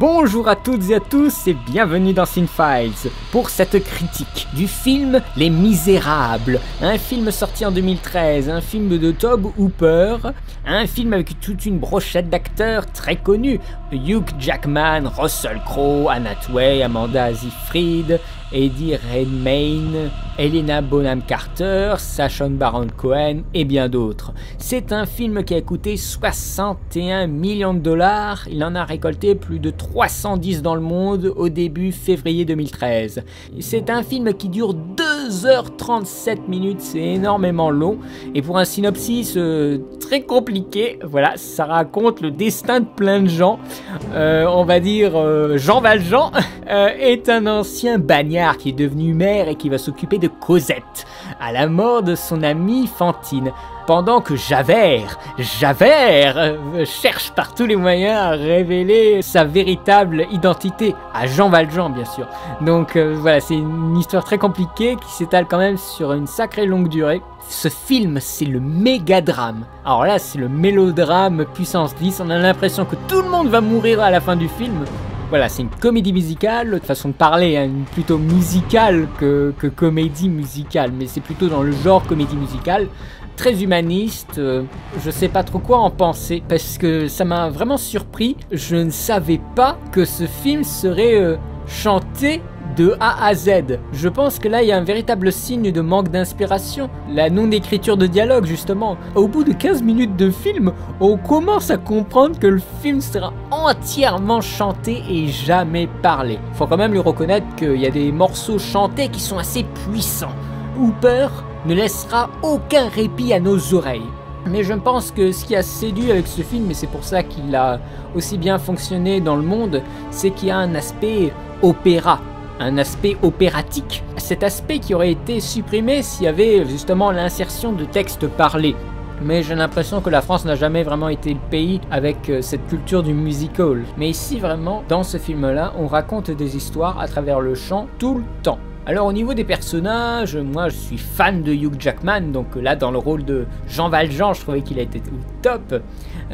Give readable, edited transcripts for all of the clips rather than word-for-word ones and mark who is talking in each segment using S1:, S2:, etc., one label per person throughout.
S1: Bonjour à toutes et à tous et bienvenue dans Cinefiles pour cette critique du film Les Misérables, un film sorti en 2013, un film de Tobe Hooper, un film avec toute une brochette d'acteurs très connus, Hugh Jackman, Russell Crowe, Anne Hathaway, Amanda Seyfried, Eddie Redmayne, Helena Bonham Carter, Sacha Baron Cohen et bien d'autres. C'est un film qui a coûté 61 millions de dollars, il en a récolté plus de 310 dans le monde au début février 2013. C'est un film qui dure 2h37 minutes, c'est énormément long, et pour un synopsis très compliqué, voilà, ça raconte le destin de plein de gens. On va dire Jean Valjean est un ancien bagnard qui est devenu maire et qui va s'occuper de Cosette à la mort de son amie Fantine. Pendant que Javert cherche par tous les moyens à révéler sa véritable identité, à Jean Valjean bien sûr. Donc voilà, c'est une histoire très compliquée qui s'étale quand même sur une sacrée longue durée. Ce film, c'est le méga drame. Alors là, c'est le mélodrame puissance 10, on a l'impression que tout le monde va mourir à la fin du film. Voilà, c'est une comédie musicale, de façon de parler, hein, plutôt musicale que comédie musicale, mais c'est plutôt dans le genre comédie musicale, très humaniste, je sais pas trop quoi en penser, parce que ça m'a vraiment surpris, je ne savais pas que ce film serait chanté de A à Z. Je pense que là il y a un véritable signe de manque d'inspiration, la non-écriture de dialogue justement. Au bout de 15 minutes de film, on commence à comprendre que le film sera entièrement chanté et jamais parlé. Faut quand même lui reconnaître qu'il y a des morceaux chantés qui sont assez puissants. Hooper ne laissera aucun répit à nos oreilles. Mais je pense que ce qui a séduit avec ce film, et c'est pour ça qu'il a aussi bien fonctionné dans le monde, c'est qu'il y a un aspect opéra. Un aspect opératique, cet aspect qui aurait été supprimé s'il y avait justement l'insertion de textes parlés. Mais j'ai l'impression que la France n'a jamais vraiment été le pays avec cette culture du musical. Mais ici vraiment, dans ce film-là, on raconte des histoires à travers le chant tout le temps. Alors au niveau des personnages, moi je suis fan de Hugh Jackman, donc là dans le rôle de Jean Valjean, je trouvais qu'il a été au top.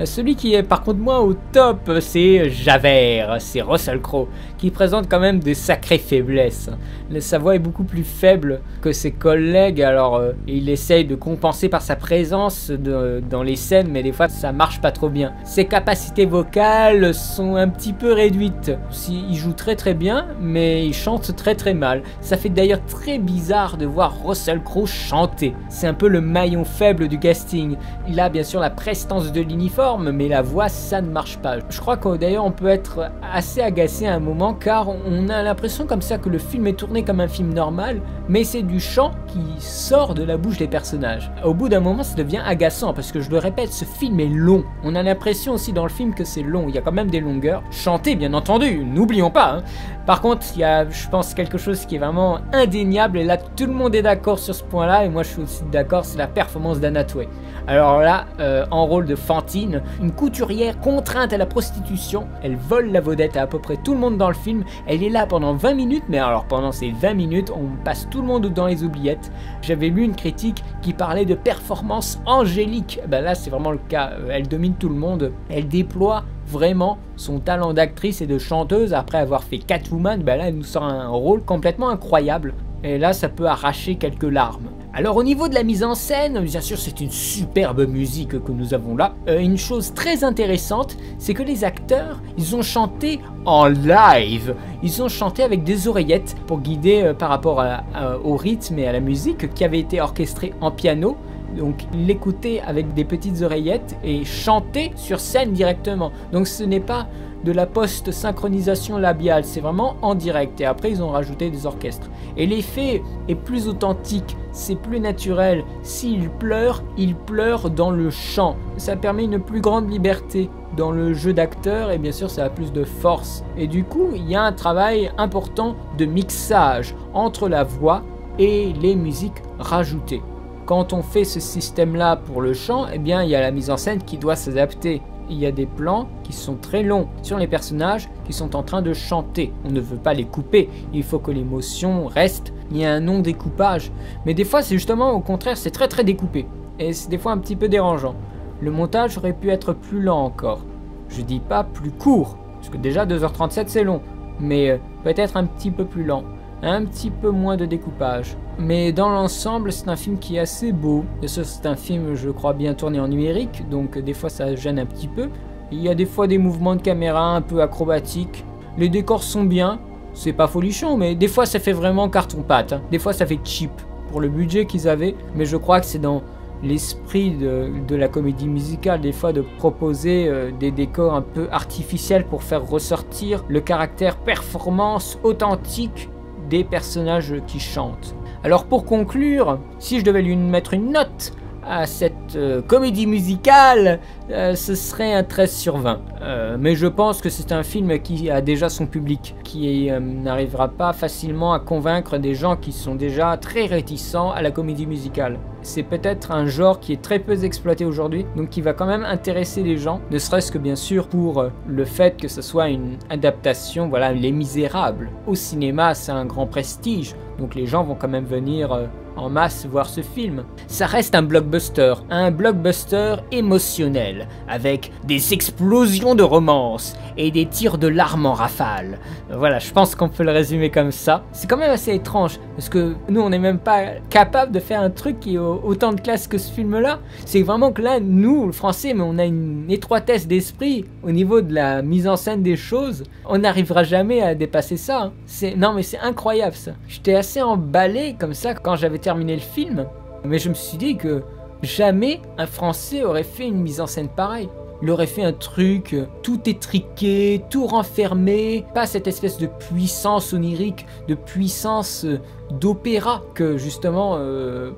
S1: Celui qui est par contre moi au top, c'est Javert, c'est Russell Crowe, qui présente quand même des sacrées faiblesses. Sa voix est beaucoup plus faible que ses collègues, alors il essaye de compenser par sa présence dans les scènes, mais des fois ça marche pas trop bien. Ses capacités vocales sont un petit peu réduites. Il joue très très bien, mais il chante très très mal. Ça fait d'ailleurs très bizarre de voir Russell Crowe chanter. C'est un peu le maillon faible du casting. Il a bien sûr la prestance de l'uniforme, mais la voix, ça ne marche pas. Je crois que d'ailleurs on peut être assez agacé à un moment, car on a l'impression comme ça que le film est tourné comme un film normal, mais c'est du chant qui sort de la bouche des personnages. Au bout d'un moment, ça devient agaçant, parce que je le répète, ce film est long. On a l'impression aussi dans le film que c'est long, il y a quand même des longueurs. Chanter, bien entendu, n'oublions pas, hein. Par contre, il y a, je pense, quelque chose qui est vraiment indéniable, et là tout le monde est d'accord sur ce point là, et moi je suis aussi d'accord, c'est la performance d'Anne Hathaway. Alors là, en rôle de Fantine, une couturière contrainte à la prostitution, elle vole la vedette à peu près tout le monde dans le film, elle est là pendant 20 minutes, mais alors pendant ces 20 minutes, on passe tout le monde dans les oubliettes. J'avais lu une critique qui parlait de performance angélique, ben là c'est vraiment le cas, elle domine tout le monde, elle déploie vraiment son talent d'actrice et de chanteuse. Après avoir fait Catwoman, ben là elle nous sort un rôle complètement incroyable, et là ça peut arracher quelques larmes. Alors au niveau de la mise en scène, bien sûr c'est une superbe musique que nous avons là. Une chose très intéressante, c'est que les acteurs, ils ont chanté en live. Ils ont chanté avec des oreillettes pour guider par rapport au rythme et à la musique qui avait été orchestrée en piano. Donc l'écouter avec des petites oreillettes et chanter sur scène directement. Donc ce n'est pas de la post-synchronisation labiale, c'est vraiment en direct, et après ils ont rajouté des orchestres. Et l'effet est plus authentique, c'est plus naturel. S'il pleure dans le chant. Ça permet une plus grande liberté dans le jeu d'acteur, et bien sûr ça a plus de force. Et du coup, il y a un travail important de mixage entre la voix et les musiques rajoutées. Quand on fait ce système-là pour le chant, eh bien il y a la mise en scène qui doit s'adapter. Il y a des plans qui sont très longs sur les personnages qui sont en train de chanter. On ne veut pas les couper, il faut que l'émotion reste. Il y a un non-découpage. Mais des fois, c'est justement au contraire, c'est très découpé. Et c'est des fois un petit peu dérangeant. Le montage aurait pu être plus lent encore. Je dis pas plus court, Parce que déjà 2h37 c'est long, mais peut-être un petit peu plus lent, un petit peu moins de découpage. Mais dans l'ensemble, c'est un film qui est assez beau. Et ça, c'est un film, je crois, bien tourné en numérique, donc des fois ça gêne un petit peu. Il y a des fois des mouvements de caméra un peu acrobatiques. Les décors sont bien, c'est pas folichon, mais des fois ça fait vraiment carton-pâte. Hein. Des fois ça fait cheap pour le budget qu'ils avaient, mais je crois que c'est dans l'esprit de la comédie musicale, des fois de proposer des décors un peu artificiels pour faire ressortir le caractère performance authentique des personnages qui chantent. Alors pour conclure, si je devais lui mettre une note à cette comédie musicale, ce serait un 13 sur 20. Mais je pense que c'est un film qui a déjà son public, qui n'arrivera pas facilement à convaincre des gens qui sont déjà très réticents à la comédie musicale. C'est peut-être un genre qui est très peu exploité aujourd'hui, donc qui va quand même intéresser les gens, ne serait-ce que bien sûr pour le fait que ce soit une adaptation, voilà, Les Misérables. Au cinéma, c'est un grand prestige, donc les gens vont quand même venir en masse voir ce film. Ça reste un blockbuster émotionnel, avec des explosions de romance et des tirs de larmes en rafale. Voilà, je pense qu'on peut le résumer comme ça. C'est quand même assez étrange, parce que nous on n'est même pas capable de faire un truc qui est autant de classe que ce film-là. C'est vraiment que là, nous, le français, mais on a une étroitesse d'esprit au niveau de la mise en scène des choses. On n'arrivera jamais à dépasser ça. Hein. Non mais c'est incroyable ça. J'étais assez emballé comme ça quand j'avais terminé le film, mais je me suis dit que jamais un Français aurait fait une mise en scène pareille. Il aurait fait un truc tout étriqué, tout renfermé, pas cette espèce de puissance onirique, de puissance d'opéra que justement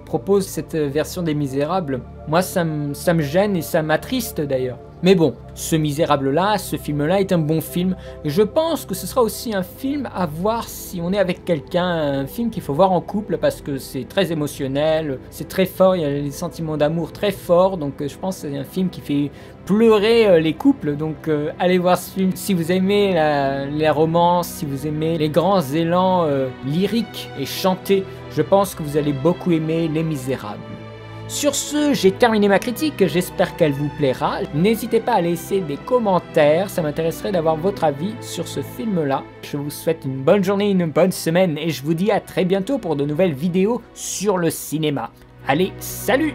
S1: propose cette version des Misérables. Moi ça me gêne et ça m'attriste d'ailleurs. Mais bon, ce Misérable-là, ce film-là est un bon film. Et je pense que ce sera aussi un film à voir si on est avec quelqu'un, un film qu'il faut voir en couple parce que c'est très émotionnel, c'est très fort, il y a des sentiments d'amour très forts. Donc je pense que c'est un film qui fait pleurer les couples. Donc allez voir ce film si vous aimez la romance, si vous aimez les grands élans lyriques et chantés. Je pense que vous allez beaucoup aimer Les Misérables. Sur ce, j'ai terminé ma critique, j'espère qu'elle vous plaira. N'hésitez pas à laisser des commentaires, ça m'intéresserait d'avoir votre avis sur ce film-là. Je vous souhaite une bonne journée, une bonne semaine et je vous dis à très bientôt pour de nouvelles vidéos sur le cinéma. Allez, salut!